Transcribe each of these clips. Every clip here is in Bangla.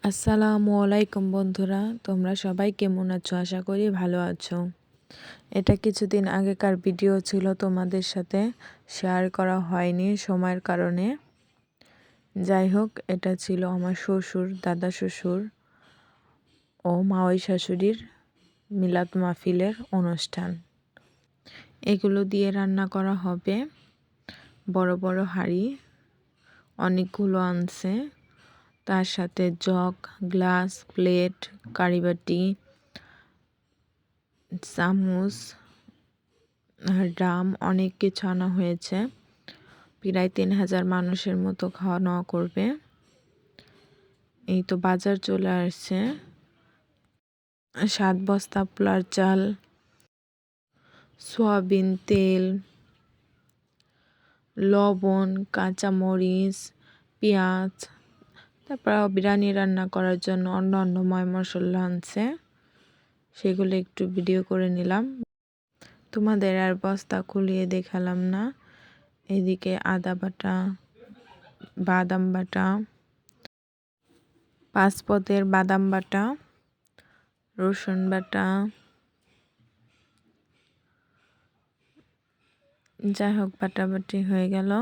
আসসালামু আলাইকুম বন্ধুরা, তোমরা সবাই কেমন আছো? আশা করি ভালো আছো। এটা কিছুদিন আগেকার ভিডিও ছিল, তোমাদের সাথে শেয়ার করা হয়নি সময়ের কারণে। যাই হোক, এটা ছিল আমার শ্বশুর, দাদা শ্বশুর ও মাওই শাশুড়ির মিলাদ মাহফিলের অনুষ্ঠান। এগুলো দিয়ে রান্না করা হবে। বড় বড় হাঁড়ি অনেকগুলো আনছে, তার সাথে জগ, গ্লাস, প্লেট, কারিবাটি, চামচ, ড্রাম, অনেক কিছু আনা হয়েছে। প্রায় 3000 মানুষের মতো খাওয়া দাওয়া করবে। এই তো বাজার চলে আসছে। 7 বস্তা পোলার চাল, সয়াবিন তেল, লবণ, কাঁচামরিচ, পেঁয়াজ, তারপর বিরিয়ানি রান্না করার জন্য অন্য ময় মশলা আনছে। সেগুলো একটু ভিডিও করে নিলাম, তোমাদের আর বস্তা খুলিয়ে দেখালাম না। এদিকে আদা বাটা, বাদাম বাটা, 5 পদের বাদাম বাটা, রসুন বাটা, যাই হোক বাটাবাটি হয়ে গেল।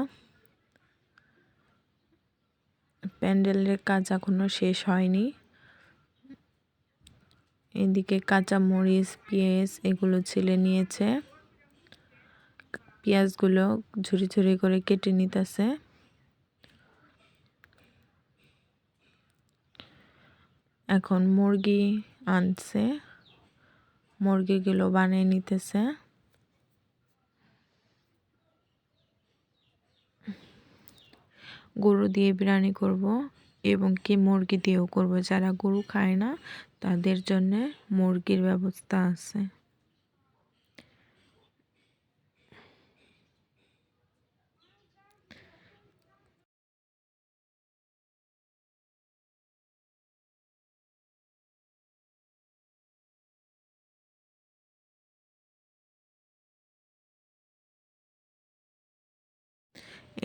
প্যান্ডেলের কাজ এখনো শেষ হয়নি। এদিকে কাঁচা মরিচ, পেঁয়াজ এগুলো ছেলে নিয়েছে। পেঁয়াজগুলো ঝুরি ঝুরি করে কেটে নিতেছে। এখন মুরগি আনছে, মুরগিগুলো বানিয়ে নিতেছে। গরু দিয়ে বিরিয়ানি করব এবং কি মুরগি দিয়েও করব। যারা গরু খায় না তাদের জন্য মুরগির ব্যবস্থা আছে।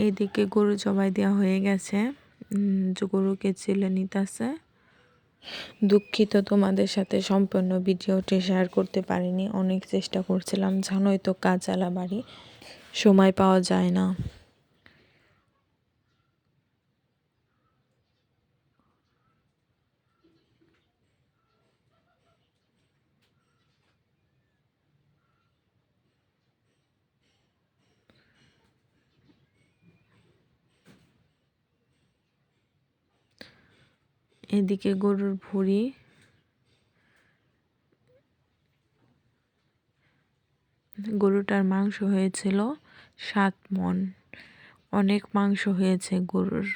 এইদিকে গরু জবাই দেওয়া হয়ে গেছে, গরুকে চেলে নিতেছে। দুঃখিত, তোমাদের সাথে সম্পূর্ণ ভিডিওটি শেয়ার করতে পারিনি। অনেক চেষ্টা করছিলাম, জানোই তো কাজ আলা বাড়ি, সময় পাওয়া যায় না। এদিকে গরুর ভুঁড়ি, গরুটার মাংস হয়েছিল 7 মণ। অনেক মাংস হয়েছে গরুর।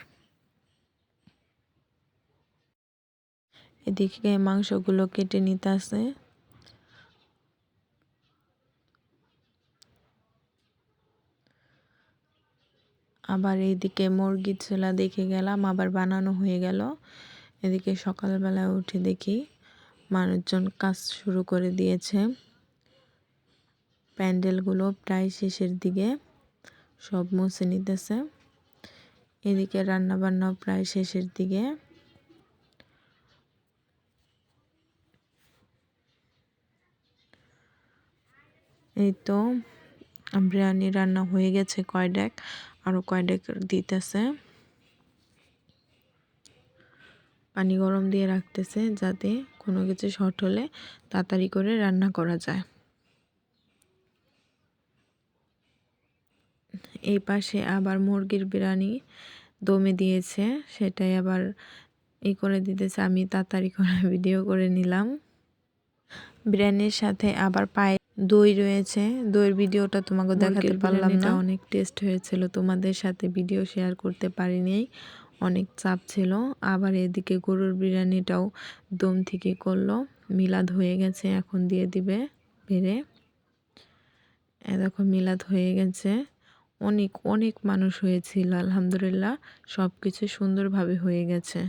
এদিকে মাংসগুলো কেটে নিতেছে। আবার এইদিকে মুরগি ছোলা দেখে গেলাম, আবার বানানো হয়ে গেল। এদিকে সকালবেলায় উঠে দেখি মানুষজন কাজ শুরু করে দিয়েছে। প্যান্ডেলগুলো প্রায় শেষের দিকে, সব মুছে নিতেছে। এদিকে রান্নাবান্না প্রায় শেষের দিকে। এই তো বিরিয়ানি রান্না হয়ে গেছে কয়ডেক, আরও কয়ডেক দিতেছে। পানি গরম দিয়ে রাখতেছে যাতে কোনো কিছু শর্ট হলে তাড়াতাড়ি করে রান্না করা যায়। এই পাশে আবার মুরগির বিরিয়ানি দমে দিয়েছে, সেটাই আবার করে দিতেছে। আমি তাড়াতাড়ি করে ভিডিও করে নিলাম। বিরিয়ানির সাথে আবার পায়ে দই রয়েছে। দইয়ের ভিডিওটা তোমাকে দেখাতে পারলাম না। অনেক টেস্ট হয়েছিল, তোমাদের সাথে ভিডিও শেয়ার করতে পারিনি, অনেক চাপ ছিল। আবার এদিকে গরুর বিরিয়ানিটাও দম থেকে করলো। মিলাদ হয়ে গেছে, এখন দিয়ে দিবে বেড়ে। দেখো মিলাদ হয়ে গেছে। অনেক অনেক মানুষ হয়েছিল, আলহামদুলিল্লাহ সব কিছু সুন্দরভাবে হয়ে গেছে।